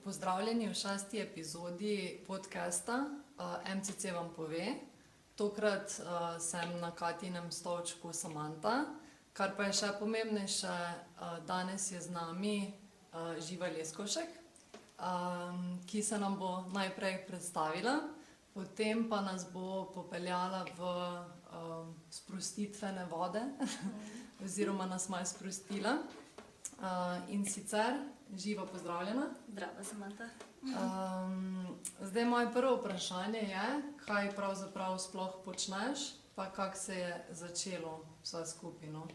Pozdravljeni v 6. epizodi podcasta MCC vam pove. Tokrat sem na Katjinem stolčku Samanta, kar pa je še pomembnejše, danes je z nami Živa Leskovšek, ki se nam bo najprej predstavila, potem pa nas bo popeljala v sprostitvene vode, oziroma nas malo sprostila. In sicer, Živa, pozdravljena. Zdravo, Samanta. Zdaj, moje prvo vprašanje je, kaj pravzaprav sploh počneš, pa kako se je začelo vse skupaj, no?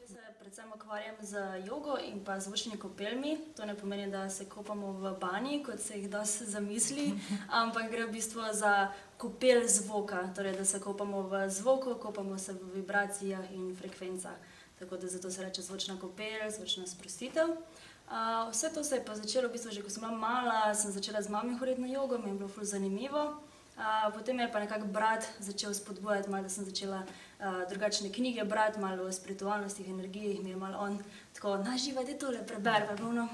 Se predvsem ukvarjam z jogo in pa zvočnimi kopelmi. To ne pomeni, da se kopamo v banji, kot se jih dosti zamisli, ampak gre v bistvu za kopel zvoka, torej da se kopamo v zvoku, kopamo se v vibracijah in frekvencah. Tako da zato se reče zvočna kopel, zvočna sprostitev. Vse to se je pa začelo, v bistvu že ko sem bila mala, sem začela z mami hoditi na jogo, mi je bilo ful zanimivo. Potem je pa nekako brat začel spodbujati, malo da sem začela drugačne knjige brati, malo o spiritualnostih, energijah, mi je malo on tako, Živa, daj tole preberi, pa je bilo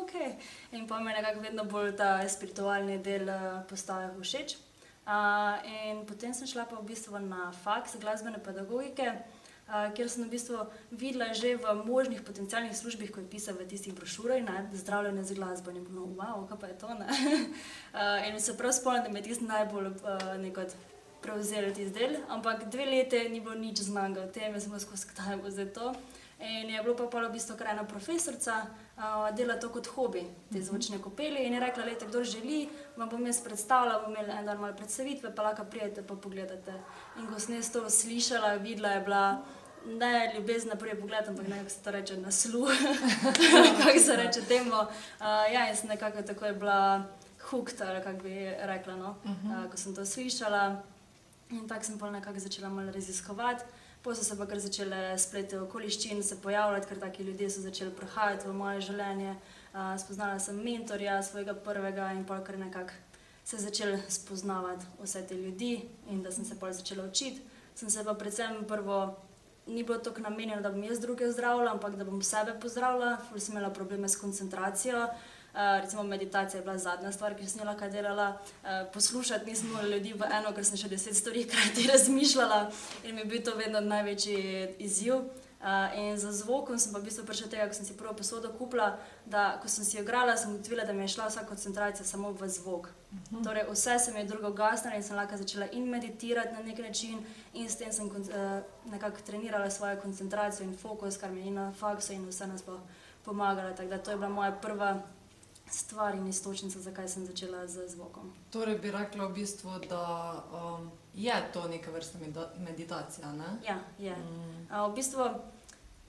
ok. In pa mi je nekako vedno bolj ta spiritualni del postal všeč. In potem sem šla pa v bistvu na faks glasbene pedagogike, kjer sem v bistvu videla že v možnih potencialnih službih, ko je pisal v tistih brošurah, zdravljenje z glasbo. In je bilo, wow, kaj pa je to, ne? In se prav spomnim, da me je tisti najbolj nekod prevzel tisti del, ampak 2 leti ni bilo nič znanega o tem, jaz sem bila skozi, kdaj bo zdaj to. In je bilo pa v bistvu kar ena profesorica, dela to kot hobi, te zvočne kopeli, in je rekla, lejte, kdor želi, vam bom jaz predstavila, bom imela en dan malo predstavitve, pa lahko prijete pa pogledate. In ko sem jaz to slišala, videla, je bila ne ljubezen na prvi pogled, ampak nekako se to reče na sluh, kako se reče temu. Ja, in sem nekako tako je bila hooked, ali kako bi rekla, no, ko sem to slišala. In tako sem pa nekako začela malo raziskovati. Potem so se pa kar začele splete okoliščin se pojavljati, ker taki ljudje so začeli prihajati v moje življenje. Spoznala sem mentorja svojega prvega in pol kar nekako se začeli spoznavati vse te ljudi in da sem se pol začela učiti. Sem se pa predvsem prvo, ni bilo toliko namenjeno, da bom jaz druge zdravila, ampak da bom sebe pozdravila. Ful sem imela probleme s koncentracijo. Recimo meditacija je bila zadnja stvar, ki sem jo lahko delala. Poslušati nisem mogla ljudi v eno, ker sem še 10 stvari hkrati razmišljala in mi je bil to vedno največji izziv. In za zvokom sem pa v bistvu prišla tega, ko sem si prvo posodo kupila, da ko sem si jo igrala, sem ugotovila, da mi je šla vsa koncentracija samo v zvok. Torej vse se mi je drugo ugasnilo in sem lahko začela in meditirati na nek način in s tem sem nekako trenirala svojo koncentracijo in fokus, kar mi je in na faksu in vse nas pa pomagala. Tako da to je bila moja prva stvar in istočnica, zakaj sem začela z zvokom. Torej bi rekla v bistvu, da je to neka vrsta meditacija, ne? Ja, je. V bistvu,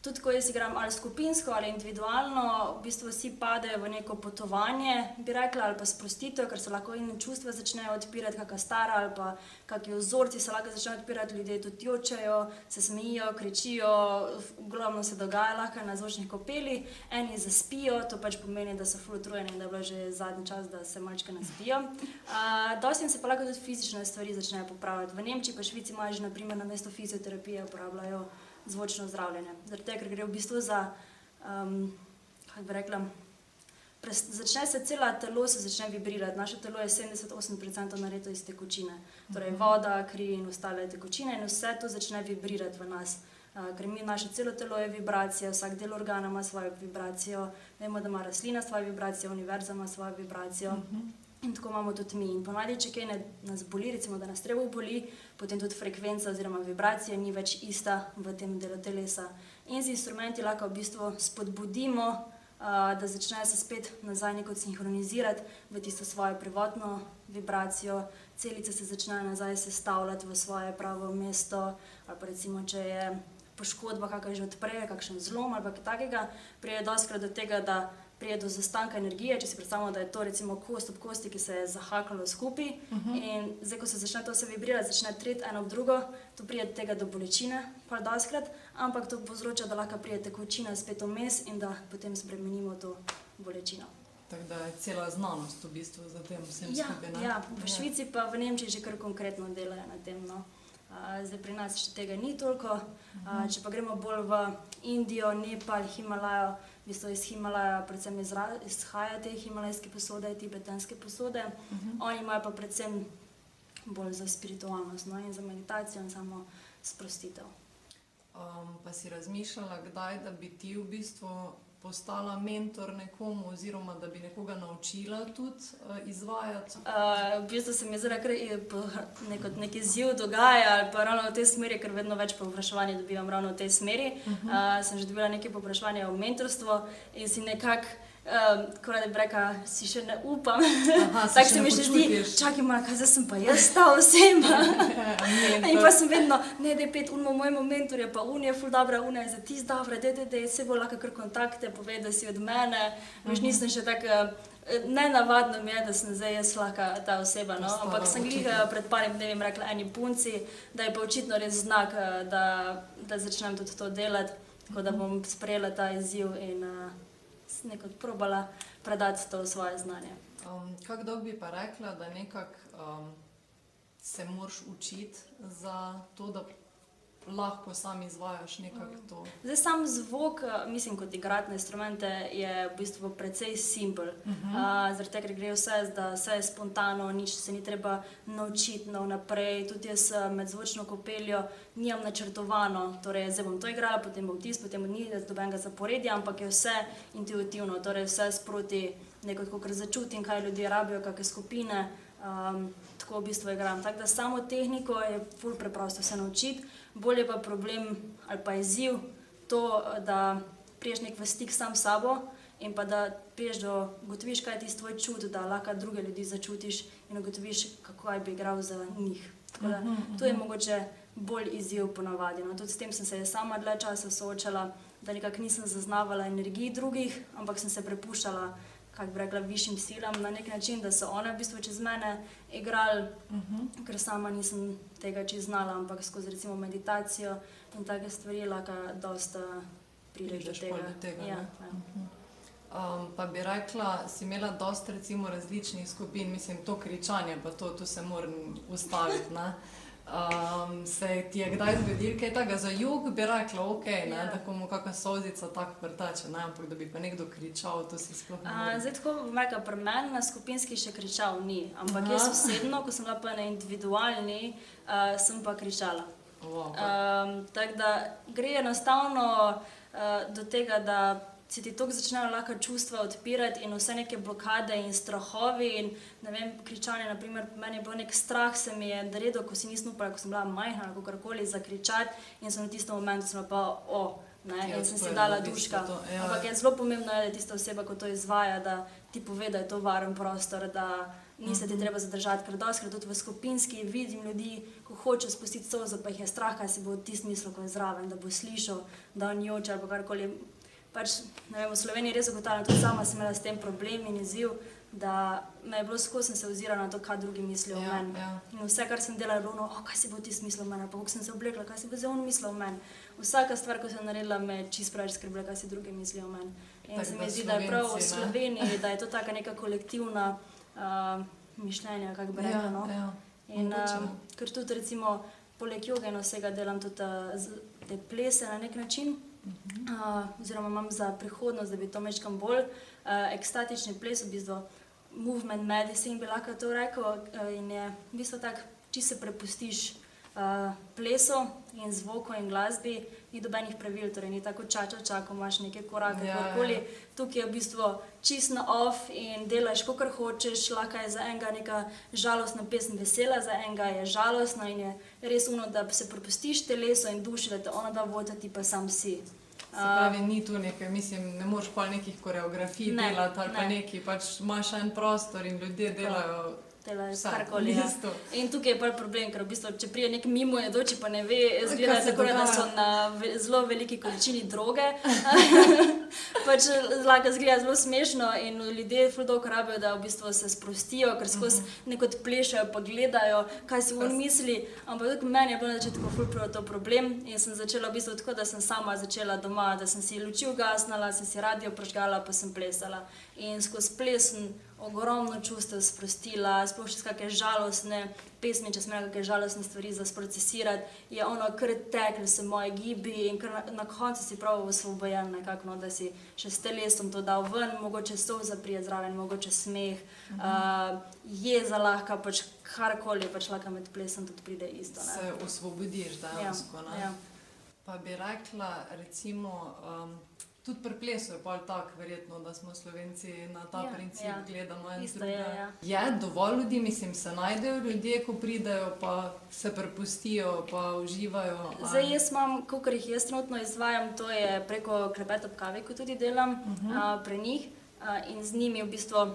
tudi ko jaz igram ali skupinsko ali individualno, v bistvu vsi padejo v neko potovanje, bi rekla, ali pa sprostitev, ker se lahko in čustva začnejo odpirati, kakšna stara ali pa kakšni vzorci se lahko začnejo odpirati, ljudje tudi jočejo, se smejijo, kričijo, ogromno se dogaja lahko na zvočnih kopeli, eni zaspijo, to pač pomeni, da so ful utrujeni in da je bilo že zadnji čas, da se malčke naspijo. Dosti se pa lahko tudi fizične stvari začnejo popravljati. V Nemčiji pa Švici imajo že na primer namesto fizioterapije uporabljajo zvočno zdravljenje. Zaradi tega, ker gre v bistvu za, kako bi rekla, začne se celo telo se začne vibrirati. Naše telo je 78% nareto iz tekočine. Torej voda, kri in ostale tekočine in vse to začne vibrirati v nas. Ker naše celo telo je vibracija, vsak del organa ima svojo vibracijo, vemo, da ima rastlina svojo vibracijo, univerza ima svojo vibracijo. In tako imamo tudi mi. In ponavadi, če kaj nas boli, recimo, da nas trebuh boli, potem tudi frekvenca oziroma vibracija ni več ista v tem delu telesa. In z instrumenti lahko v bistvu spodbudimo, da začne se spet nazaj nekako sinhronizirati v tisto svojo prvotno vibracijo. Celice se začnejo nazaj sestavljati v svoje pravo mesto, ali pa recimo, če je poškodba, kakšna že odpre, kakšen zlom ali pa kaj takega, pride dostikrat do tega, da pride do zastanka energije, če si predstavljamo, da je to recimo kost ob kosti, ki se je zahakalo skupaj. In zdaj, ko se začne to se vibrirati, začne treti eno ob drugo, to pride do tega do bolečine, pa dostikrat, ampak to povzroča, da lahko pride tekočina spet vmes in da potem spremenimo to bolečino. Tako da je cela znanost v bistvu za tem vsem skupaj, ne? Ja, v Švici pa v Nemčiji že kar konkretno delajo na tem, no. Zdaj pri nas še tega ni toliko. Če pa gremo bolj v Indijo, Nepal, Himalajo, v bistvu iz Himalaja predvsem izhaja te himalajske posode, tibetanske posode. Oni imajo pa predvsem bolj za spiritualnost, no, in za meditacijo in samo sprostitev. Pa si razmišljala, kdaj, da bi ti v bistvu postala mentor nekomu oziroma da bi nekoga naučila tudi izvajati? V bistvu se mi zdaj nek izziv dogaja, ali pa ravno v tej smeri, ker vedno več povpraševanja dobivam ravno v tej smeri. Sem že dobila nekaj povpraševanja o mentorstvu in si nekako, ko rada bi rekla, si še ne upam. Tako se mi še zdi, čakaj malo, kaj zdaj sem pa jaz ta oseba. In pa sem vedno, ne, daj pet mojemu mentorju, pa je ful dobra, je za tist dobra, daj, se bo lahko kar kontakte, povej, da si od mene. Veš, nisem še tako, nenavadno mi je, da sem zdaj jaz lahko ta oseba, no. Ampak sem glih pred parim dnevim rekla eni punci, da je pa očitno res znak, da začnem tudi to delati, tako da bom sprejela ta izziv in nekako probala predati to svoje znanje. Kako dolgo bi pa rekla, da nekako se moraš učiti za to, da lahko sam izvajaš nekako to? Zdaj sam zvok, mislim, kot igrati na instrumente, je v bistvu precej simpel. Zaradi tega, ker gre vse je spontano, nič se ni treba naučiti naprej. Tudi jaz med zvočno kopeljo nimam načrtovano, torej zdaj bom to igrala, potem bom potem ni dobenega zaporedja, ampak je vse intuitivno, torej vse sproti nekako, ker začutim, kaj ljudje rabijo, kakšne skupine, tako v bistvu igram. Tako da samo tehniko je ful preprosto se naučiti. Bolj je pa problem ali pa izziv to, da priješ nek v stik sam s sabo in pa da priješ ugotoviš, kaj je tisti tvoj čut, da lahko druge ljudi začutiš in ugotoviš, kako bi igral za njih. Tako da to je mogoče bolj izziv ponavadi. No, tudi s tem sem se sama dlje časa soočala, da nekako nisem zaznavala energiji drugih, ampak sem se prepuščala, kako bi rekla, višjim silam na nek način, da so one v bistvu čez mene igrali, ker sama nisem tega čez znala, ampak skozi recimo meditacijo in take stvari lahko dosta prideš do tega. Ja. Pa bi rekla, si imela dosta recimo različnih skupin, mislim, to kričanje, pa to se moram ustaviti, ne? Se ti je kdaj zgodilo kaj takega za jug, bi rekla, ok, ne, da komu kakšna solzica tako vrtače, ne, ampak da bi pa nekdo kričal, to si sploh ne more. Zdaj tako bom rekla, pri meni na skupinski še kričal ni, ampak jaz osebno, ko sem bila pa na individualni, sem pa kričala. Tako da gre enostavno do tega, da se ti toliko začnejo lahko čustva odpirati in vse neke blokade in strahovi in, ne vem, kričanje, naprimer, meni je bil nek strah, se mi je naredil, ko si nisem upala, ko sem bila majhna ali kakorkoli, zakričati in sem v tistem momentu sem pa, in sem si dala duška. Ampak je zelo pomembno, da je tista oseba, ko to izvaja, da ti pove, da je to varen prostor, da ni se ti treba zadržati, ker dostikrat tudi v skupinski vidim ljudi, ko hoče spustiti solzo, pa jih je strah, kaj si bo tisti mislil, ko je zraven, da bo slišal, da on joče ali karkoli. Pač, ne vem, v Sloveniji res ugotavljam, tudi sama sem imela s tem problem in izziv, da me je bilo skozi, sem se ozirala na to, kaj drugi mislijo o meni. In vse, kar sem delala, je bilo, kaj si bo tisti mislil o meni, pa kako sem se oblekla, kaj si bo zdaj on mislil o meni. Vsaka stvar, ko sem naredila, me je čisto preveč skrbela, kaj si drugi mislijo o meni. In se mi zdi, da je prav v Sloveniji, da je to taka neka kolektivna mišljenja, kako bi rekla, no. In ker tudi recimo poleg joge in vsega delam tudi te plese na nek način, oziroma imam za prihodnost, da bi to mečkam bolj ekstatični ples, v bistvu movement medicine bi lahko to rekel, in je v bistvu tak, če se prepustiš plesu in zvoku in glasbi, ni dobenih pravil, torej ni tako ko imaš neke korake, kakorkoli. Tukaj je v bistvu čisto na off in delaš, kakor hočeš, lahko je za enega neka žalostna pesem vesela, za enega je žalostna in je res da se prepustiš telesu in duši, da te ona da vodi, ti pa sam si. Se pravi, ni tu nekaj, mislim, ne moreš pa nekih koreografij delati ali pa nekaj, pač imaš en prostor in ljudje delajo karkoli. In tukaj je pa problem, ker v bistvu, če prije nek mimojedoči, pa ne ve, izgleda tako, da so na zelo veliki količini droge. Pač lahko izgleda zelo smešno in ljudje ful dolgo rabijo, da v bistvu se sprostijo, ker skozi neko plešajo, pa gledajo, kaj si on misli. Ampak tako meni je bilo na začetku ful to problem in sem začela v bistvu tako, da sem sama začela doma, da sem si luči ugasnila, sem si radio prižgala, pa sem plesala. In skozi ples sem ogromno čustev sprostila, sploh še kakšne žalostne pesmi, če sem imela kakšne žalostne stvari za sprocesirati, je ono kar teklo se moje gibi in kar na koncu si prav osvobojen nekako, no, da si še s telesom to dal ven, mogoče solza prije zraven, mogoče smeh, jeza lahko, pač karkoli, pač lahko med plesom tudi pride isto. Ne? Se osvobodiš dejansko, ne? Ja. Pa bi rekla, recimo, tudi pri plesu je pol tak, verjetno, da smo Slovenci na ta princip gledamo en Isto drugega. je, ja. Je dovolj ljudi, mislim, se najdejo ljudje, ko pridejo, pa se prepustijo, pa uživajo. Zdaj jaz imam, kolikor jih jaz trenutno izvajam, to je preko Klepet ob kavi, ko tudi delam pri njih in z njimi v bistvu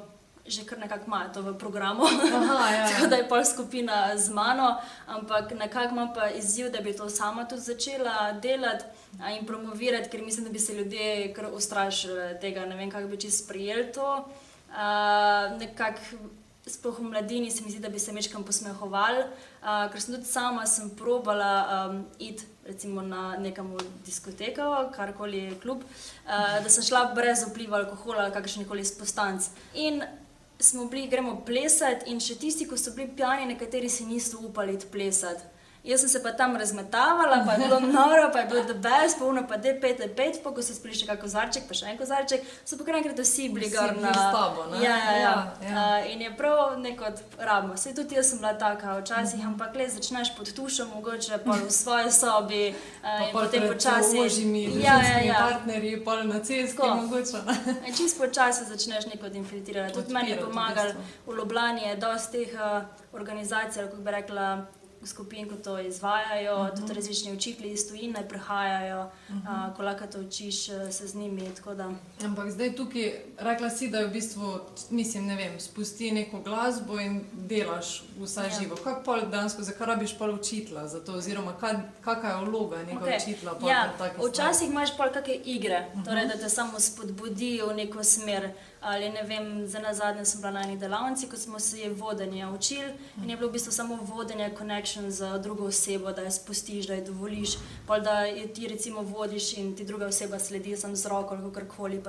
že kar nekako imajo to v programu, tako da je pol skupina z mano, ampak nekako imam pa izziv, da bi to sama tudi začela delati in promovirati, ker mislim, da bi se ljudje kar ustrašili tega, ne vem, kako bi čisto sprejeli to. Nekako sploh v mladini se mi zdi, da bi se mečkam posmehovali, ker sem tudi sama probala iti recimo na nekam diskoteko, karkoli je klub, da sem šla brez vpliva alkohola ali kakršnikoli izpostanc. In smo bili, gremo plesati in še tisti, ko so bili pijani, nekateri si niso upali iti plesati. Jaz sem se pa tam razmetavala, pa je bilo noro, pa je bilo the best, pa ono pa pet, pa ko so spili še kak kozarček, pa še en kozarček, so pa kar enkrat vsi bili gor na... Vsi bili s tabo, ne? Ja. In je prav neko rabimo. Saj tudi jaz sem bila taka včasih, ampak le začneš pod tušem, mogoče pa v svoji sobi in potem počasi... Pa ožjimi družinskimi partnerji, pa na cesti mogoče, ne? In čisto počasi začneš neko infiltrirati. Tudi meni je pomagal, v Ljubljani je dosti teh organizacij, kako bi rekla, skupin, ko to izvajajo, tudi različni učitelji iz tujine prihajajo, ko lahko to učiš se z njimi, tako da... Ampak zdaj tukaj, rekla si, da je v bistvu, mislim, ne vem, spusti neko glasbo in delaš vse živo. Kako pol dejansko, zakaj rabiš pol učitla za to, oziroma kakva je vloga nekega učitla? Včasih imaš pol kakšne igre, torej da te samo spodbudi v neko smer. Ali ne vem, za nazadnje sem bila na eni delavnici, ko smo se vodenje učili in je bilo v bistvu samo vodenje, connection z drugo osebo, da jo spustiš, da jo dovoliš, pa da ti recimo vodiš in ti druga oseba sledi sam z roko ali kakorkoli,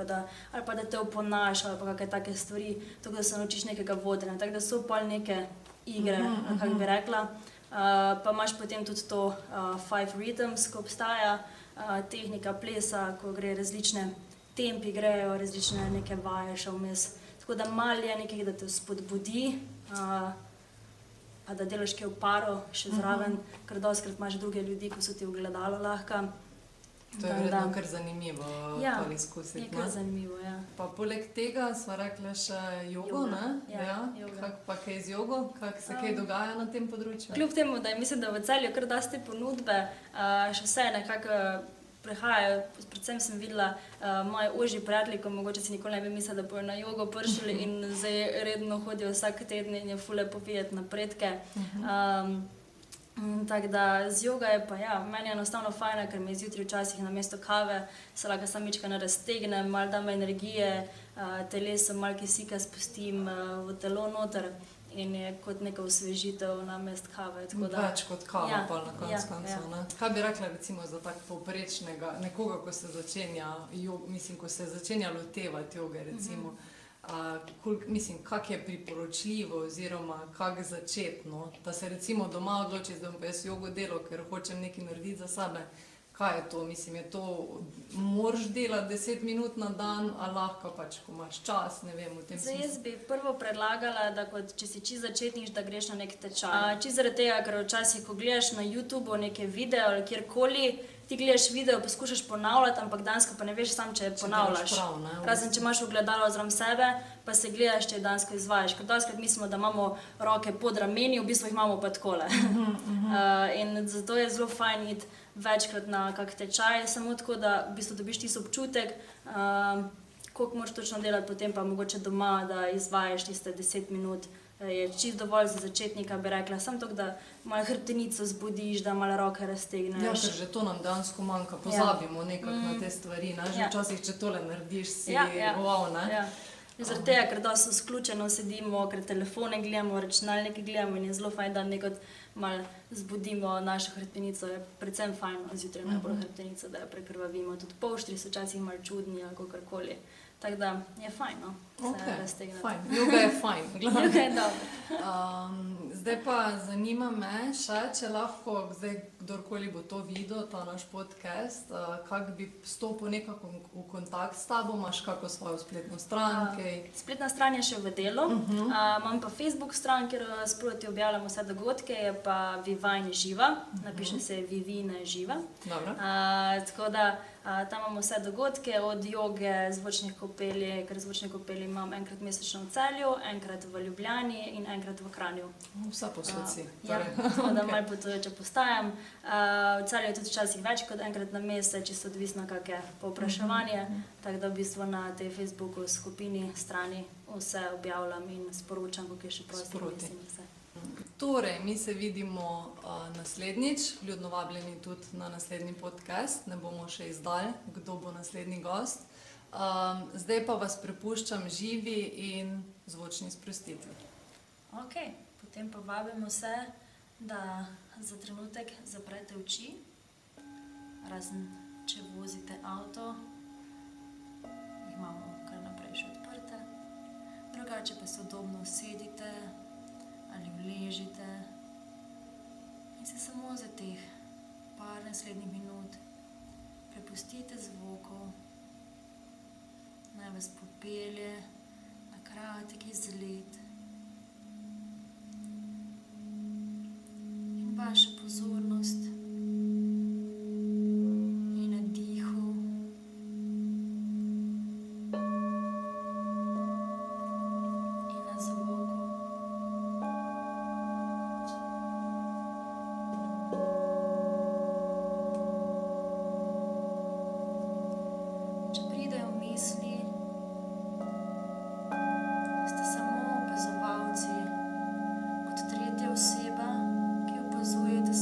ali pa da te oponaš ali pa kakšne take stvari, tako da se naučiš nekega vodenja, tako da so pol neke igre, kako bi rekla. Pa imaš potem tudi to Five Rhythms, ko obstaja tehnika plesa, ko gre različne tempi grejo, različne neke vaje še vmes. Tako da malo je nekaj, da te spodbudi, pa da delaš kaj v paro še zraven, ker dostikrat imaš druge ljudi, ko so ti v gledalu lahko. To je verjetno kar zanimivo pol izkusiti. Ja, je kar zanimivo, ja. Pa poleg tega sva rekla še jogo, ne? Ja, joga. Kako pa kaj z jogo? Kako se kaj dogaja na tem področju? Kljub temu, da mislim, da v Celju kar dosti ponudbe, še vse nekako prihajajo, predvsem sem videla moje ožji prijatelji, ko mogoče si nikoli ne bi mislila, da bojo na jogo prišli in zdaj redno hodijo vsak teden in je ful lepo videti napredke. Tako da z joga je pa meni je enostavno fajna, ker me zjutraj včasih namesto kave se lahko samička raztegnem, malo dam energije, telesu malo kisika spustim v telo noter. In je kot neka osvežitev namesto kave. Več kot kava, pa na koncu. Kaj bi rekla recimo za tak povprečnega, nekoga, ko se začenja ko se začenja lotevati joge, recimo, mislim, kak je priporočljivo oziroma kak začeti, da se recimo doma odloči, da bom jaz jogo delal, ker hočem nekaj narediti za sebe. Kaj je to? Mislim, je to, moraš delati 10 minut na dan, ali lahko pač, ko imaš čas, ne vem, v tem smislu. Zdaj, jaz bi prvo predlagala, da če si čisto začetnik, da greš na nek tečaj. Čisto zaradi tega, ker včasih, ko gledaš na YouTubeu neke videe ali kjerkoli, ti gledaš video, poskušaš ponavljati, ampak dansko pa ne veš sam, če ponavljaš. Razen, če imaš ogledalo zraven sebe, pa se gledaš, če dansko izvajaš. Ker doskrat mislimo, da imamo roke pod rameni, v bistvu jih imamo pa takole. In zato je zelo fajn iti večkrat na kak tečaj, samo tako, da v bistvu dobiš tisti občutek, koliko moraš točno delati, potem pa mogoče doma, da izvajaš tiste 10 minut. Je čisto dovolj za začetnika, bi rekla, samo tako, da malo hrbtenico zbudiš, da malo roke raztegneš. Ja, ker že to nam dejansko manjka, pozabimo nekako na te stvari, ne? Že včasih, če tole narediš, si wow, ne? Zaradi tega, ker dosti sključeno sedimo, ker telefone gledamo, računalnike gledamo in je zelo fajn, da nekaj malo zbudimo našo hrbtenico. Je predvsem fajn zjutraj najbolj hrbtenico, da jo prekrvavimo. Tudi polštri so včasih malo čudni ali kakorkoli. Tako da je fajn, no, se raztegniti. Fajn. Joga je fajn. glavno. Yoga je dobro. Zdaj pa zanima me še, če lahko, zdaj kdorkoli bo to videl, ta naš podcast, kako bi stopil nekako v kontakt s tabo, imaš kako svojo spletno stran, kaj? Spletna stran je še v delu, imam pa Facebook stran, kjer sproti objavljam vse dogodke, je pa Vivine Živa, napiše se Vivine Živa. Dobro. Tako da tam imamo vse dogodke, od joge, zvočnih kopelji, ker zvočne kopelji imam enkrat mesečno v Celju, enkrat v Ljubljani in enkrat v Kranju. Vsa posod si. Ja, tako da malo potujoče postajam. V Celju je tudi včasih več kot enkrat na mesec, čisto odvisno, kak je povpraševanje. Tako da v bistvu na tej Facebooku skupini strani vse objavljam in sporočam, kako je še prosti mislim vse. Torej, mi se vidimo naslednjič, vljudno vabljeni tudi na naslednji podcast, ne bomo še izdali, kdo bo naslednji gost. Zdaj pa vas prepuščam živi in zvočni sprostitvi. Ok, potem pa vabim vse, da za trenutek zaprete oči, razen če vozite avto, jih imamo kar naprej še odprte. Drugače pa se udobno usedite ali vležite in se samo za teh par naslednjih minut prepustite zvoku, naj vas popelje na kratek izlet in vaša pozornost je na dihu in na zvoku. Če pridejo misli, ste samo opazovalci, kot tretja oseba, ki opazujete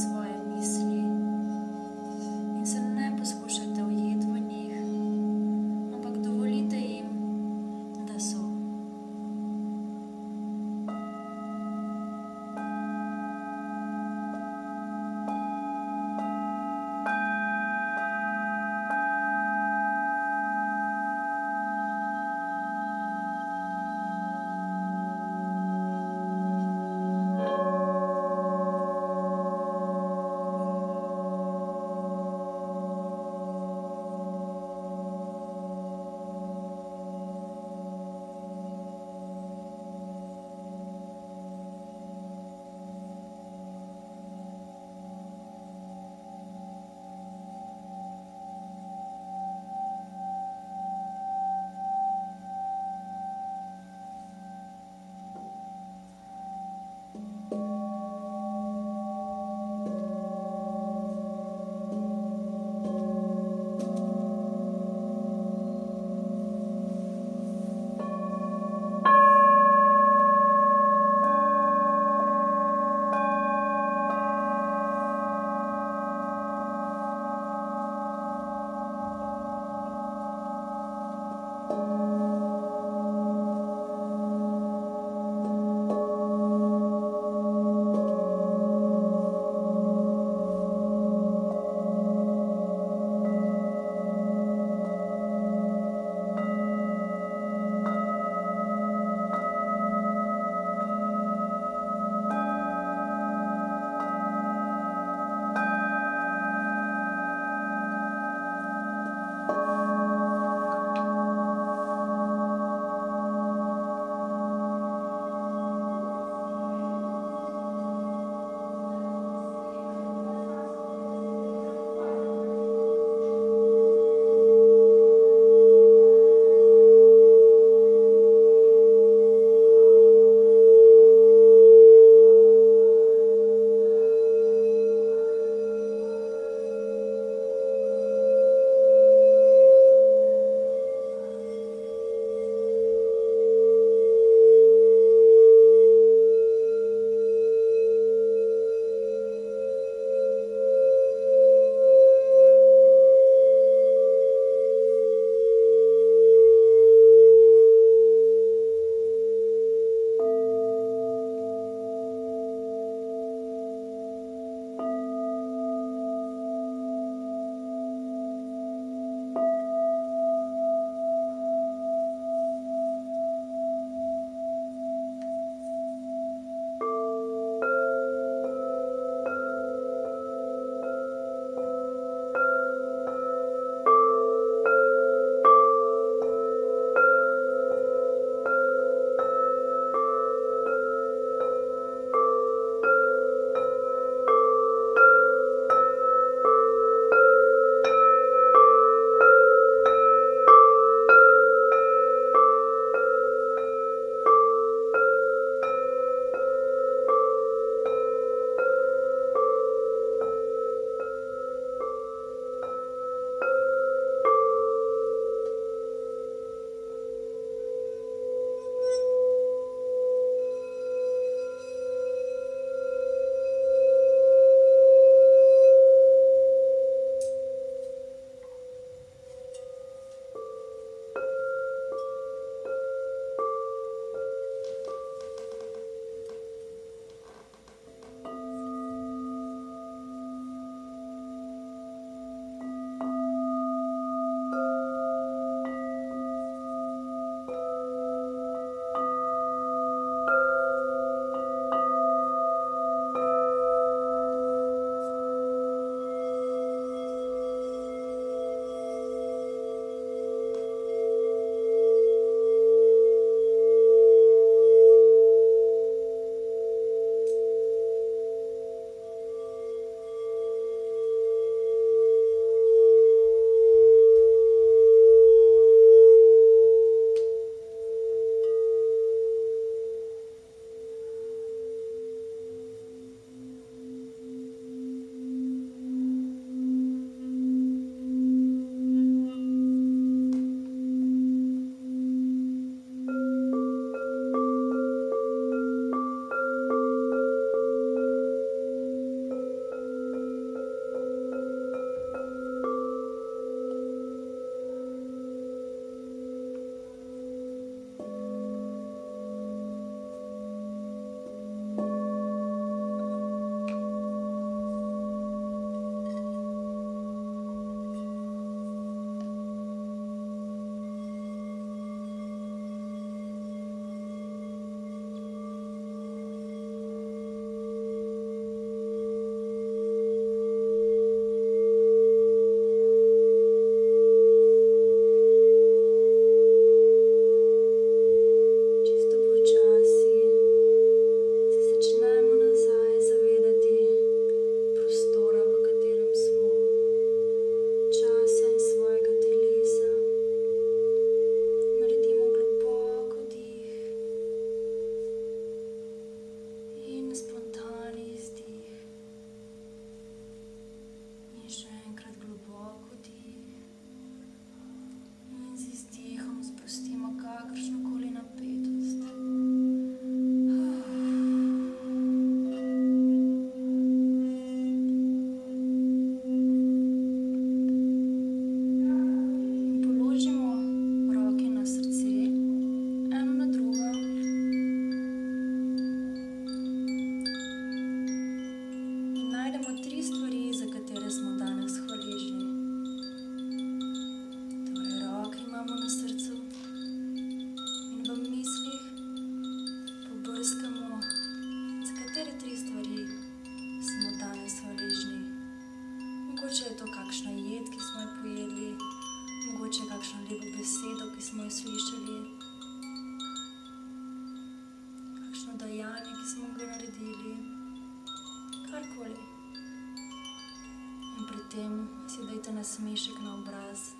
potem si dajte nasmešek na obraz,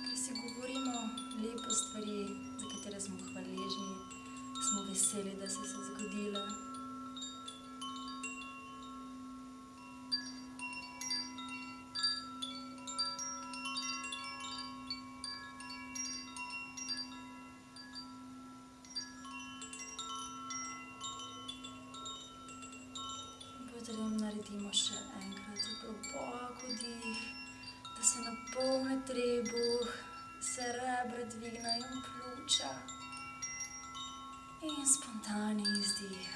ker si govorimo lepe stvari, za katere smo hvaležni, smo veseli, da so se zgodile. Potem naredimo še enkrat globok vdih, da se napolni trebuh, se rebra dvignejo pljuča in spontani izdih.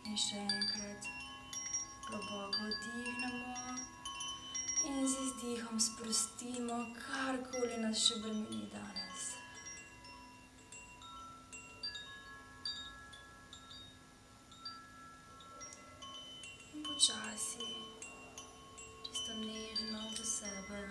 In še enkrat globoko vdihnemo in z izdihom sprostimo, karkoli nas še bremeni danes. Počasi, čisto nežno do sebe